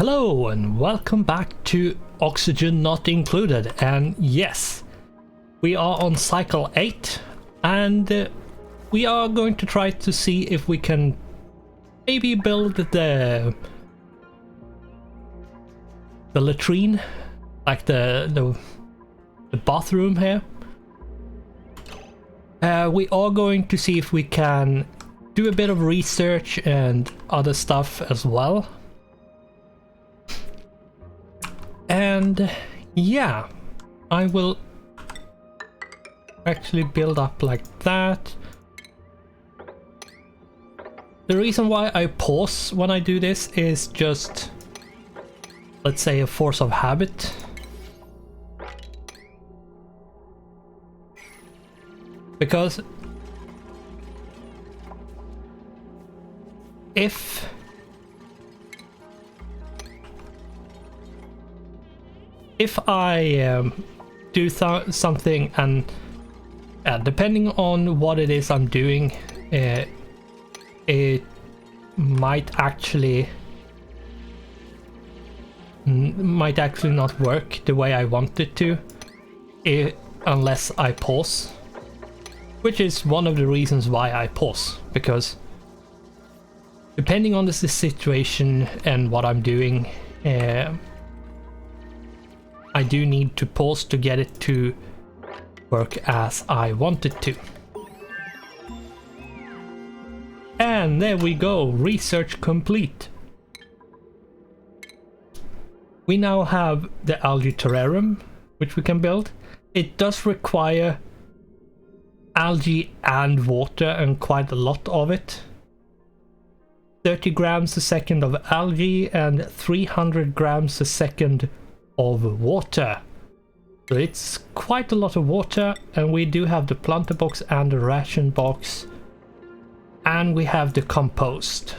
Hello and welcome back to Oxygen Not Included, and yes, we are on cycle 8 and we are going to try to see if we can maybe build the latrine, like the bathroom here. We are going to see if we can do a bit of research and other stuff as well. And yeah, I will actually build up like that. The reason why I pause when I do this is just, let's say, a force of habit. Because if I do something and depending on what it is I'm doing, it might actually not work the way I want it to, unless I pause, which is one of the reasons why I pause, because depending on the situation and what I'm doing, I do need to pause to get it to work as I want it to. And there we go, research complete. We now have the algae terrarium, which we can build. It does require algae and water, and quite a lot of it. 30 grams a second of algae and 300 grams a second of water. So it's quite a lot of water, and we do have the planter box and the ration box, and we have the compost.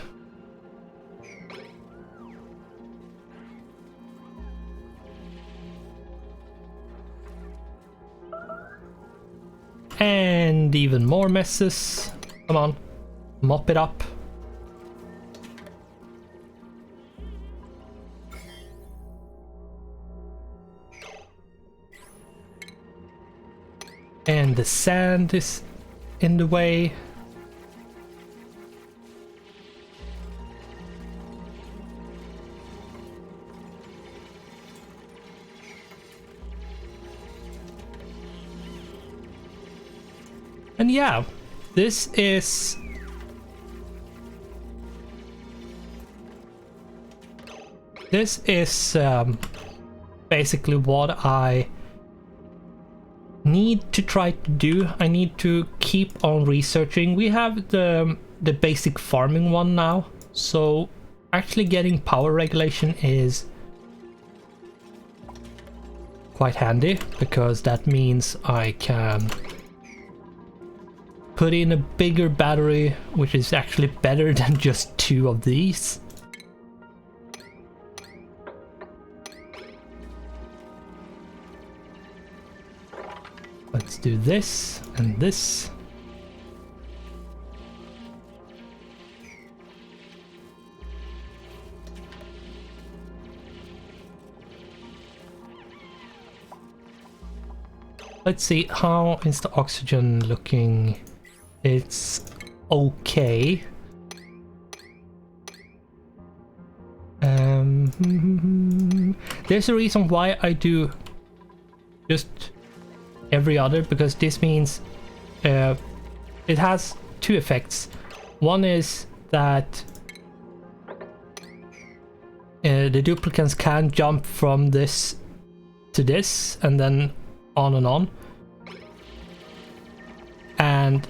And even more messes. Come on, mop it up. And the sand is in the way. And yeah, this is basically what I need to try to do. I need to keep on researching. We have the basic farming one now, so actually getting power regulation is quite handy, because that means I can put in a bigger battery, which is actually better than just 2 of these. Let's do this and this. Let's see, how is the oxygen looking? It's okay. There's a reason why I do just every other, because this means it has 2 effects. One is that the duplicants can jump from this to this and then on and on. And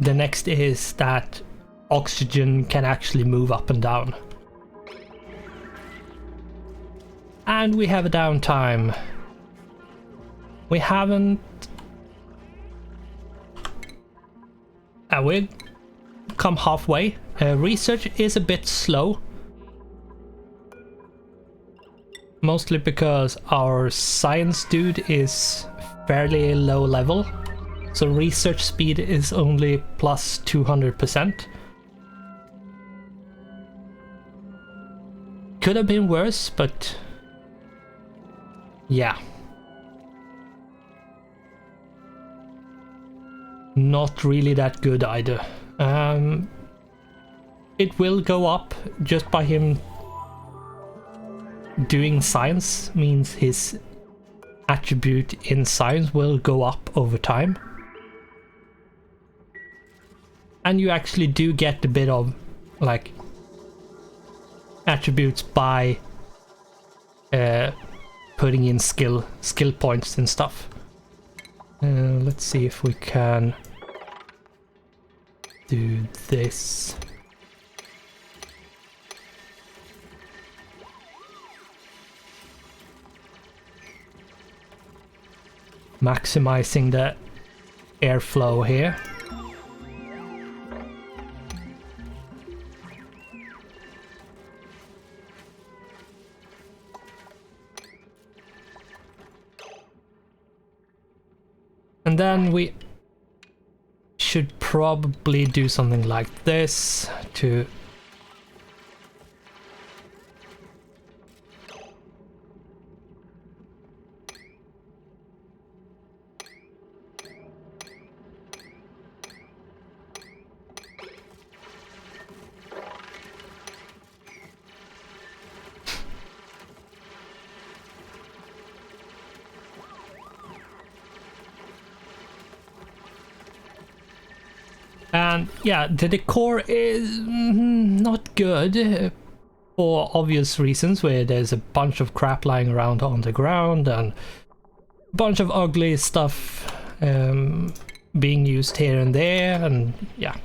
the next is that oxygen can actually move up and down. And we have a downtime. We haven't... we've come halfway. Research is a bit slow. Mostly because our science dude is fairly low level. So research speed is only plus 200%. could have been worse, but yeah. Not really that good either. It will go up just by him doing science, means his attribute in science will go up over time. And you actually do get a bit of like attributes by putting in skill points and stuff. Let's see if we can do this. Maximizing the airflow here. And then we should probably do something like this to and yeah, the decor is not good for obvious reasons, where there's a bunch of crap lying around on the ground and a bunch of ugly stuff being used here and there, and yeah.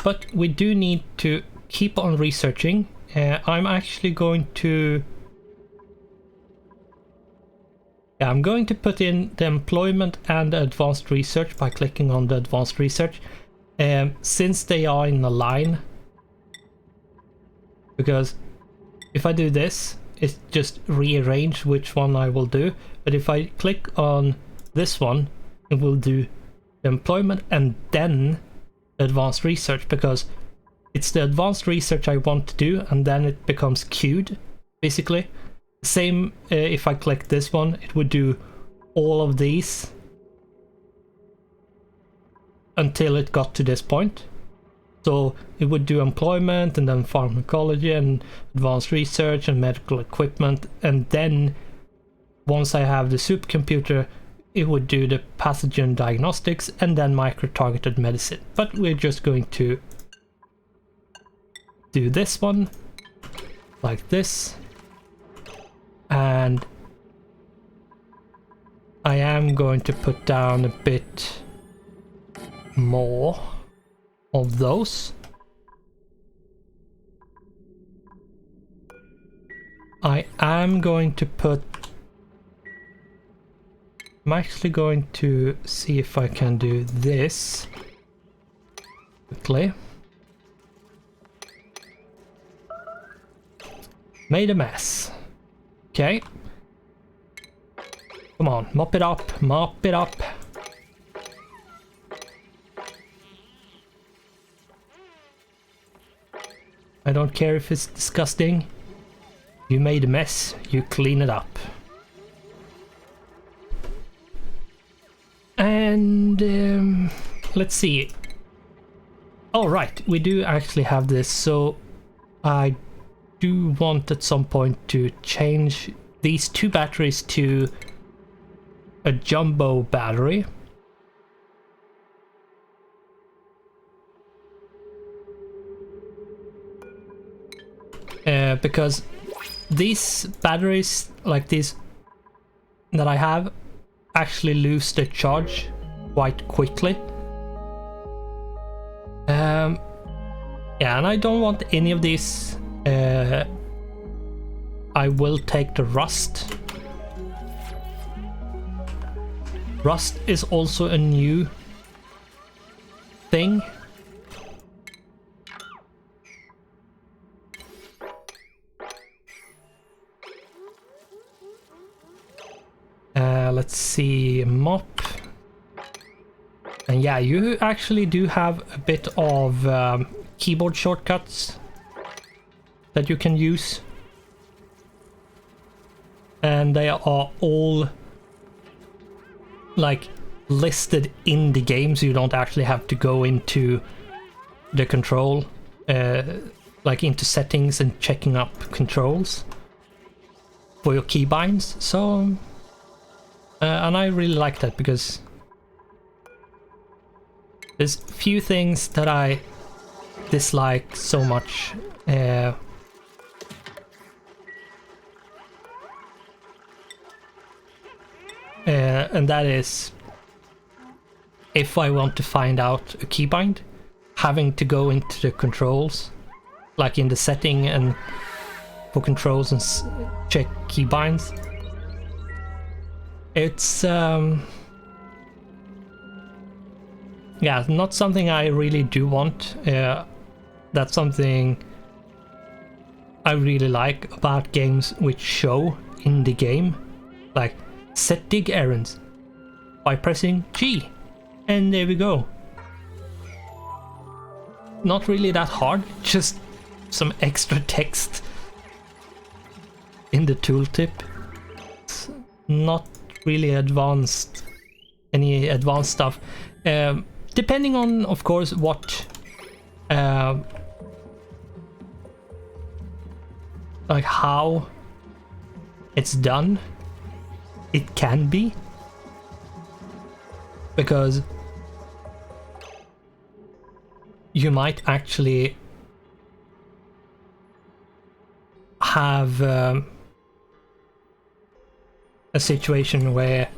But we do need to keep on researching. I'm actually going to... Yeah, I'm going to put in the employment and the advanced research by clicking on the advanced research, since they are in a line. Because if I do this, it just rearrange which one I will do. But if I click on this one, it will do the employment and then advanced research, because it's the advanced research I want to do, and then it becomes queued, basically. Same if I click this one, it would do all of these until it got to this point. So it would do employment and then pharmacology and advanced research and medical equipment, and then once I have the supercomputer, it would do the pathogen diagnostics and then micro-targeted medicine. But we're just going to do this one like this, and I am going to put down a bit more of those. I am going to put... I'm actually going to see if I can do this quickly. Made a mess. Okay. Come on, mop it up, mop it up. I don't care if it's disgusting. You made a mess, you clean it up. And let's see. Oh right, we do actually have this, so I do want at some point to change these two batteries to a jumbo battery. Because these batteries, like these that I have, actually lose their charge quite quickly. Yeah, and I don't want any of these. I will take the rust. Rust is also a new thing. let's see, mop. And yeah, you actually do have a bit of keyboard shortcuts that you can use. And they are all like listed in the game, so you don't actually have to go into the control, like into settings and checking up controls for your keybinds. So, and I really like that because there's few things that I dislike so much. And that is if I want to find out a keybind, having to go into the controls, like in the setting and for controls and check keybinds. It's yeah, not something I really do want. That's something I really like about games which show in the game, like set dig errands by pressing G, and there we go. Not really that hard, just some extra text in the tooltip. It's not really advanced, any advanced stuff. Depending on, of course, what like how it's done, it can be, because you might actually have a situation where,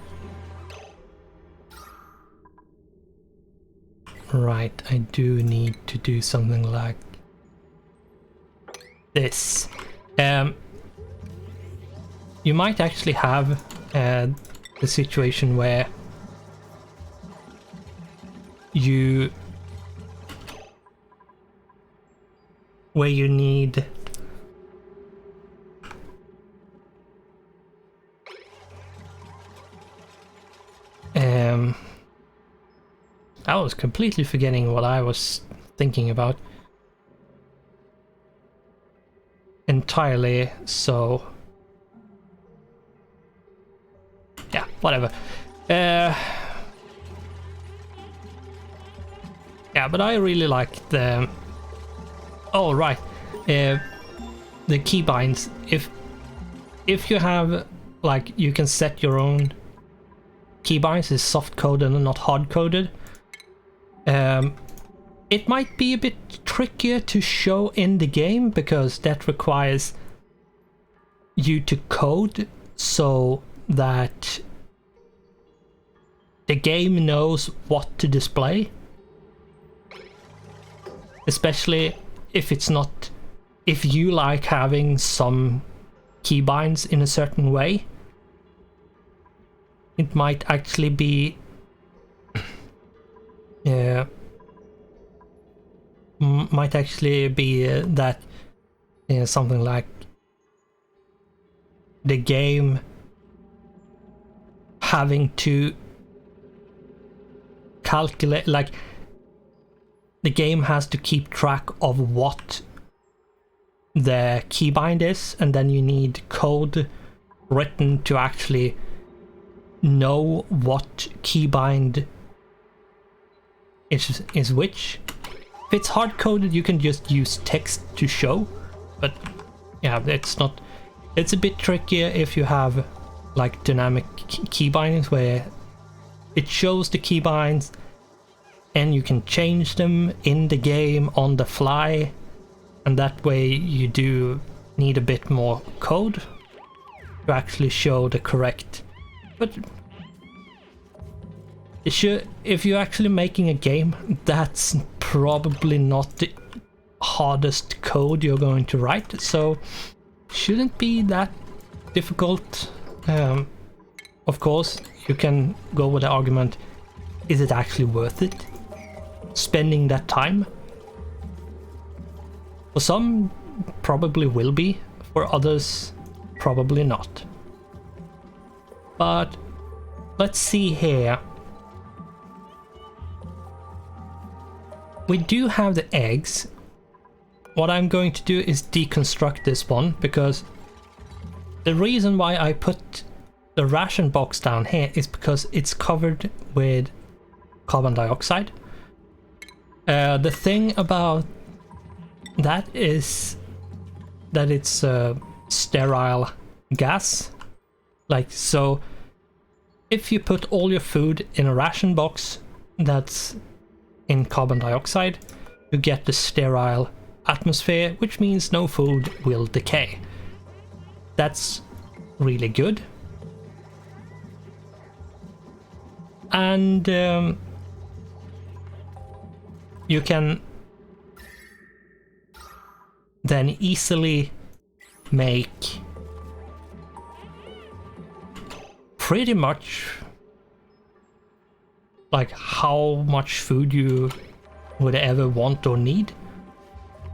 right, I do need to do something like this. You might actually have the situation where you need I was completely forgetting what I was thinking about entirely, so yeah, whatever. Yeah, but I really like the right, the keybinds. If you have, like, you can set your own keybinds, is soft coded and not hard coded. It might be a bit trickier to show in the game because that requires you to code so that the game knows what to display, especially if it's not, if you like having some keybinds in a certain way. It might actually be that something like the game having to calculate, like the game has to keep track of what the keybind is, and then you need code written to actually know what keybind is which. If it's hard coded, you can just use text to show, but yeah, it's not. It's a bit trickier if you have like dynamic keybinds where it shows the keybinds and you can change them in the game on the fly, and that way you do need a bit more code to actually show the correct. But if you're actually making a game, that's probably not the hardest code you're going to write, so shouldn't be that difficult. Of course, you can go with the argument, is it actually worth it? Spending that time? For some, probably will be. For others, probably not. But let's see here. We do have the eggs. What I'm going to do is deconstruct this one, because the reason why I put the ration box down here is because it's covered with carbon dioxide. The thing about that is that it's a sterile gas. Like, so if you put all your food in a ration box that's in carbon dioxide, you get the sterile atmosphere, which means no food will decay. That's really good. And you can then easily make pretty much like how much food you would ever want or need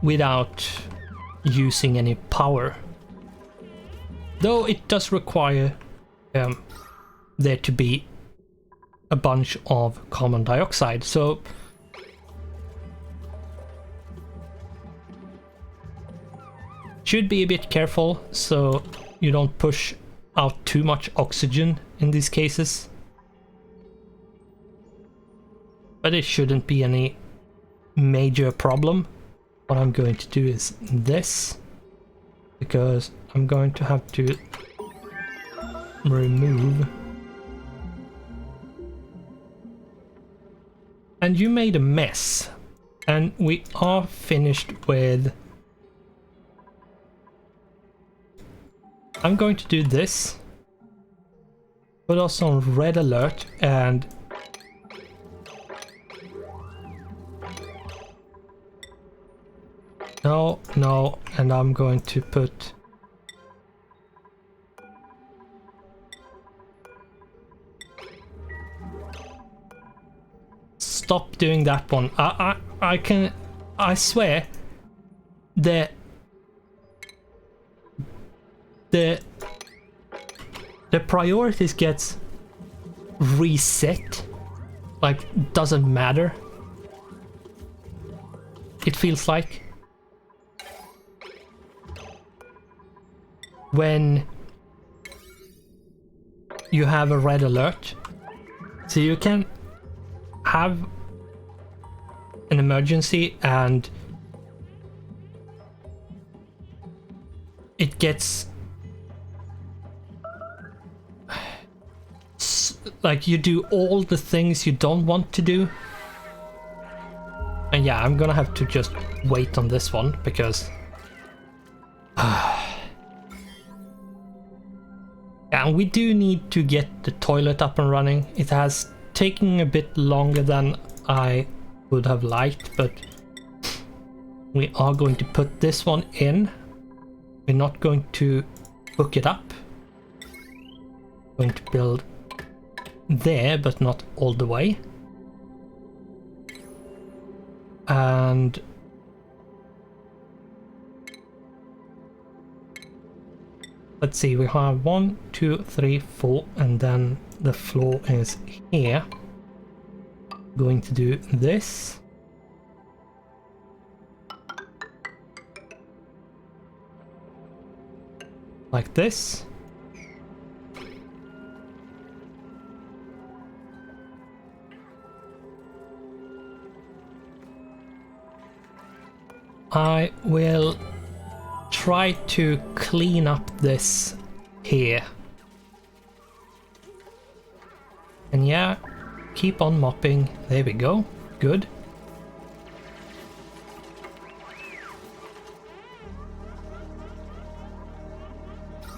without using any power. Though it does require there to be a bunch of carbon dioxide, so should be a bit careful so you don't push out too much oxygen in these cases. But it shouldn't be any major problem. What I'm going to do is this, because I'm going to have to remove. And you made a mess, and we are finished with. I'm going to do this, put us on red alert, and no, and I'm going to put stop doing that one. I swear the priorities gets reset, like doesn't matter. It feels like when you have a red alert, so you can have an emergency and it gets like you do all the things you don't want to do. And yeah, I'm gonna have to just wait on this one because and we do need to get the toilet up and running. It has taken a bit longer than I would have liked, but we are going to put this one in. We're not going to hook it up. We're going to build there, but not all the way. And let's see, we have 1, 2, 3, 4, and then the floor is here. Going to do this. Like this. I will try to clean up this here. And yeah, keep on mopping. There we go. Good.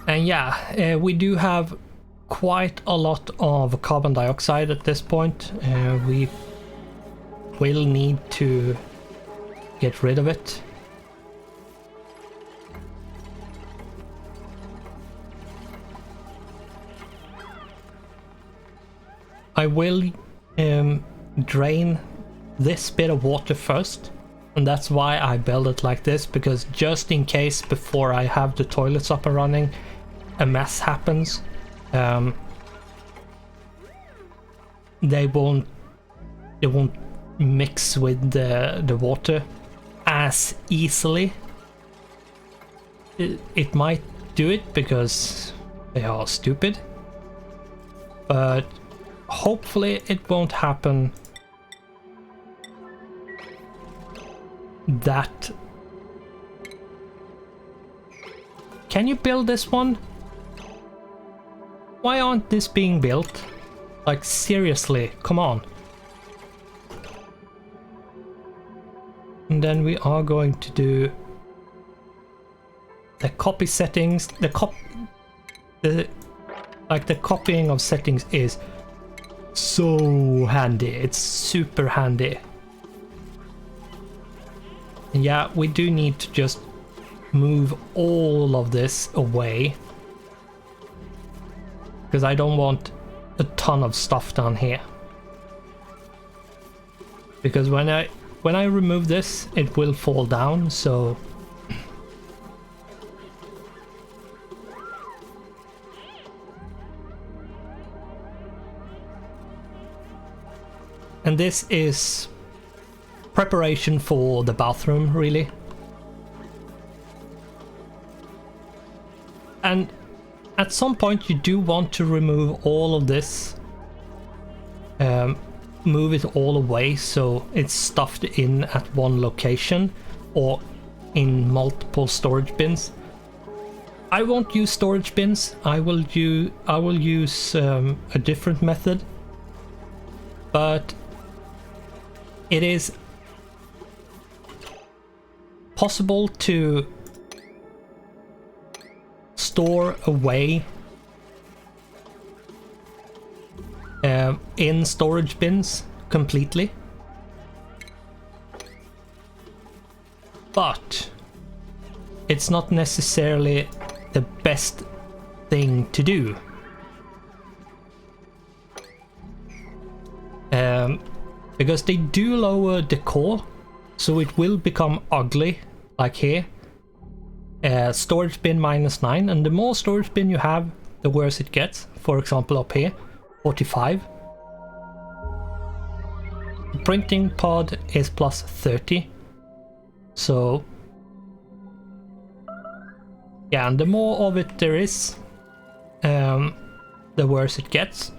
And yeah, we do have quite a lot of carbon dioxide at this point. We will need to get rid of it. I will drain this bit of water first, and that's why I build it like this, because just in case before I have the toilets up and running a mess happens, they won't mix with the water as easily. It might do it because they are stupid, but hopefully it won't happen that... Can you build this one? Why aren't this being built? Like, seriously, come on. And then we are going to do the copy settings. The copying of settings is so handy. It's super handy. And yeah, we do need to just move all of this away, because I don't want a ton of stuff down here. Because when I remove this, it will fall down, so... And this is preparation for the bathroom, really. And at some point you do want to remove all of this. Move it all away so it's stuffed in at one location or in multiple storage bins. I won't use storage bins. I will use a different method. But it is possible to store away in storage bins completely, but it's not necessarily the best thing to do. Because they do lower decor, so it will become ugly, like here. Storage bin -9, and the more storage bin you have, the worse it gets. For example, up here, 45. The printing pod is +30. So yeah, and the more of it there is, the worse it gets.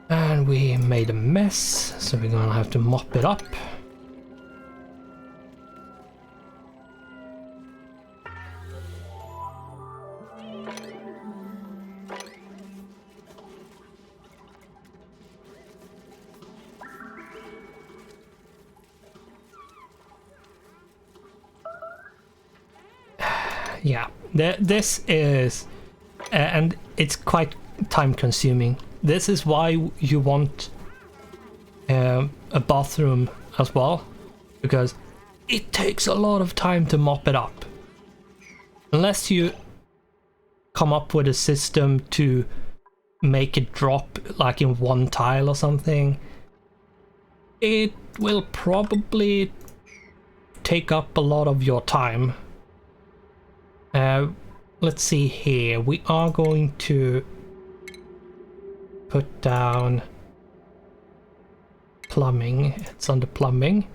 And we made a mess, so we're gonna have to mop it up. Yeah, this is, and it's quite time consuming. This is why you want a bathroom as well, because it takes a lot of time to mop it up. Unless you come up with a system to make it drop like in one tile or something, it will probably take up a lot of your time. Let's see here. We are going to put down plumbing. It's under plumbing.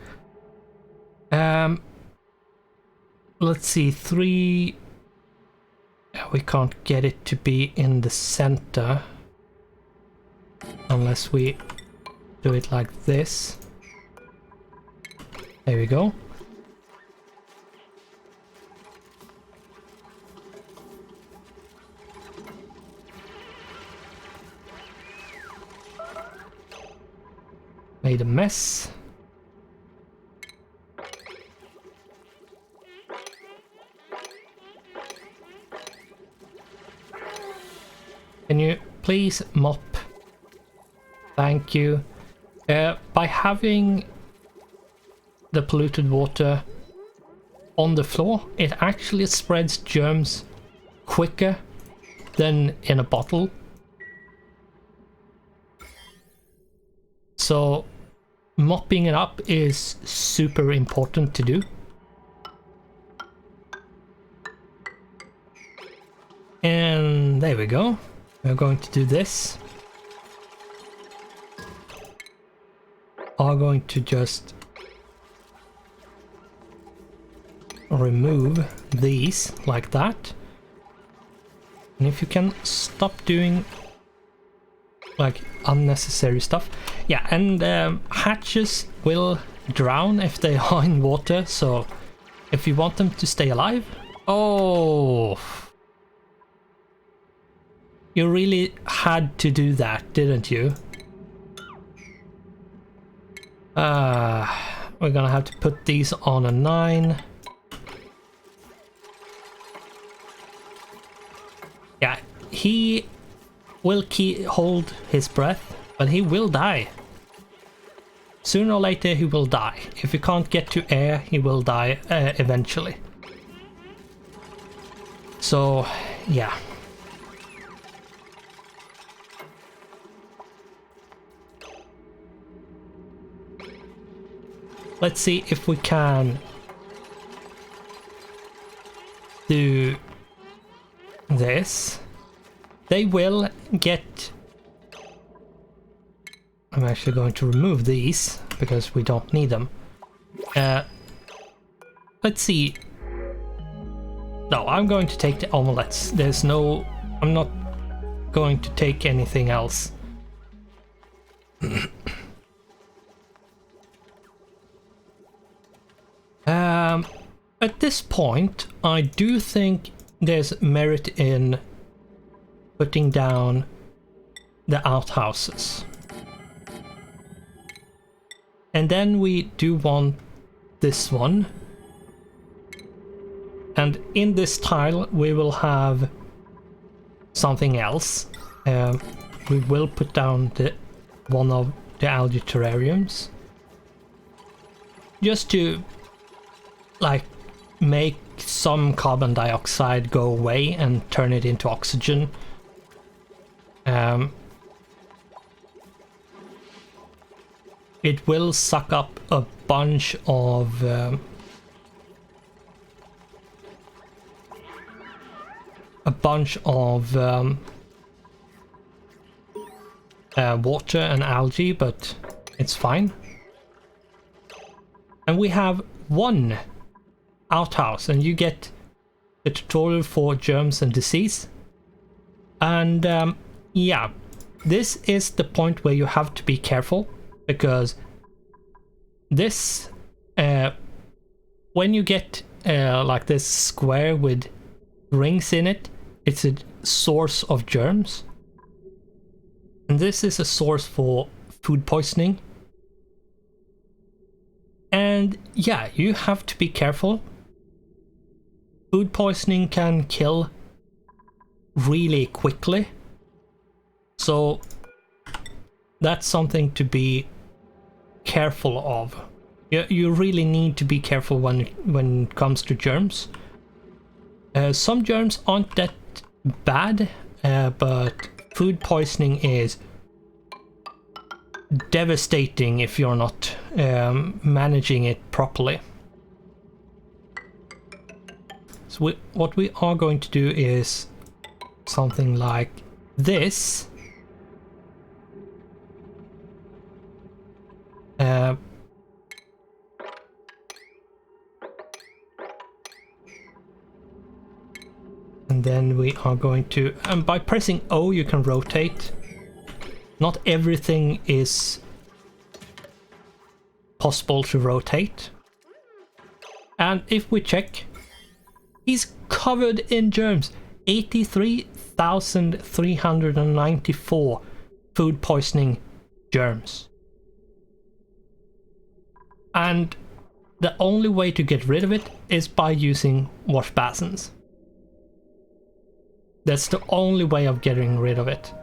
Let's see, 3. We can't get it to be in the center unless we do it like this. There we go. Made a mess. Can you please mop? Thank you. By having the polluted water on the floor, it actually spreads germs quicker than in a bottle. So mopping it up is super important to do. And there we go. We're going to do this. are going to just remove these like that. And if you can stop doing like unnecessary stuff. Yeah, and hatches will drown if they are in water, so if you want them to stay alive... Oh! You really had to do that, didn't you? We're gonna have to put these on a 9. Yeah, he will hold his breath, but he will die. Sooner or later he will die. If he can't get to air, he will die eventually. So, yeah. Let's see if we can do this. They will get... I'm actually going to remove these because we don't need them. Let's see. No, I'm going to take the omelets. There's no... I'm not going to take anything else. At this point, I do think there's merit in putting down the outhouses. And then we do want this one. And in this tile we will have something else. We will put down one of the algae terrariums. Just to like make some carbon dioxide go away and turn it into oxygen. It will suck up a bunch of water and algae, but it's fine. And we have one outhouse, and you get the tutorial for germs and disease. And yeah, this is the point where you have to be careful, because this when you get like this square with rings in it, it's a source of germs, and this is a source for food poisoning. And yeah, you have to be careful. Food poisoning can kill really quickly, so that's something to be careful of. You really need to be careful when it comes to germs. Some germs aren't that bad, but food poisoning is devastating if you're not managing it properly. So what we are going to do is something like this. And then we are going to, and by pressing O you can rotate. Not everything is possible to rotate. And if we check, he's covered in germs. 83,394 food poisoning germs. And the only way to get rid of it is by using wash basins. That's the only way of getting rid of it.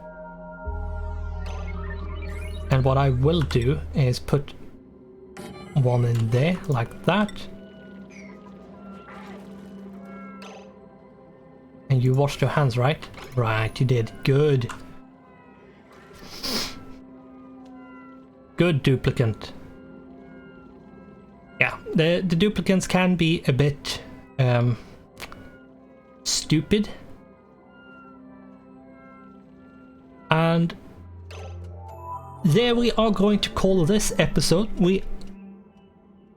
And what I will do is put one in there like that. And you washed your hands, right? Right, you did. Good. Good, duplicant. Yeah, the duplicants can be a bit stupid. there we are going to call this episode. We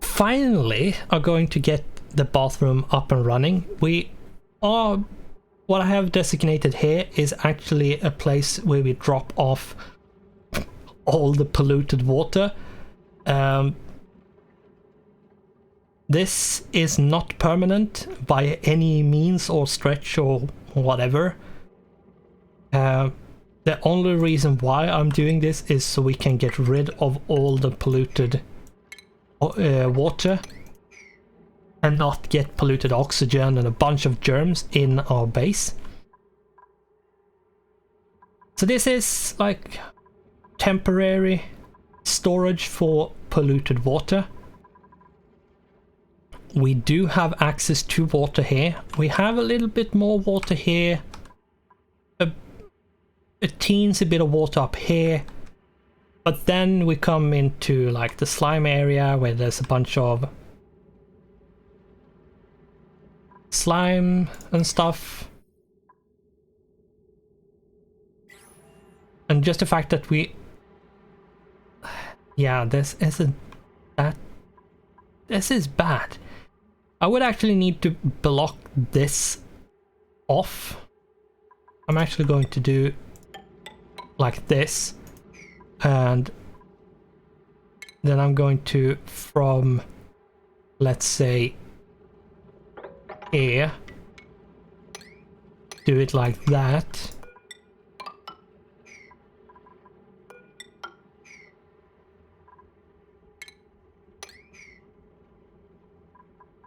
finally are going to get the bathroom up and running. We are, what I have designated here is actually a place where we drop off all the polluted water. This is not permanent by any means or stretch or whatever. The only reason why I'm doing this is so we can get rid of all the polluted water and not get polluted oxygen and a bunch of germs in our base. So this is like temporary storage for polluted water. We do have access to water here. We have a little bit more water here. A teensy bit of water up here. But then we come into like the slime area where there's a bunch of slime and stuff. And just the fact that we... Yeah, this isn't that... This is bad. I would actually need to block this off. I'm actually going to do like this. And then I'm going to, from, let's say, here, do it like that.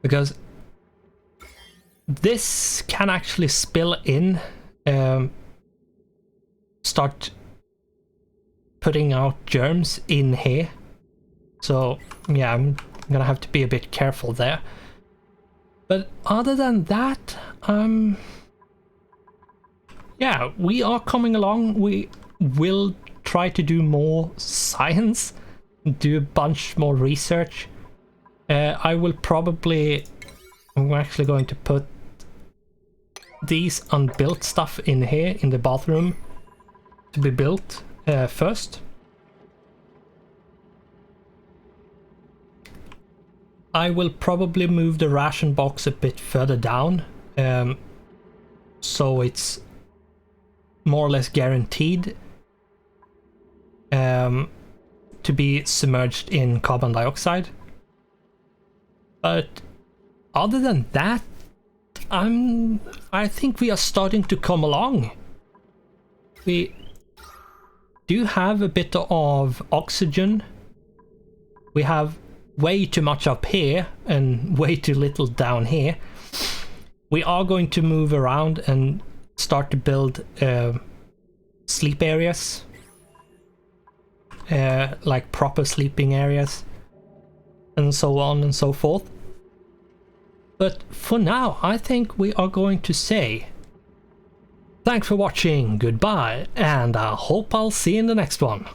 Because this can actually spill in, start putting out germs in here. So yeah, I'm gonna have to be a bit careful there. But other than that, yeah, we are coming along. We will try to do more science, do a bunch more research. I will probably... I'm actually going to put these unbuilt stuff in here in the bathroom to be built first. I will probably move the ration box a bit further down, so it's more or less guaranteed to be submerged in carbon dioxide. But other than that, I think we are starting to come along. We do have a bit of oxygen. We have way too much up here and way too little down here. We are going to move around and start to build sleep areas, like proper sleeping areas, and so on and so forth. But for now, I think we are going to say thanks for watching, goodbye, and I hope I'll see you in the next one.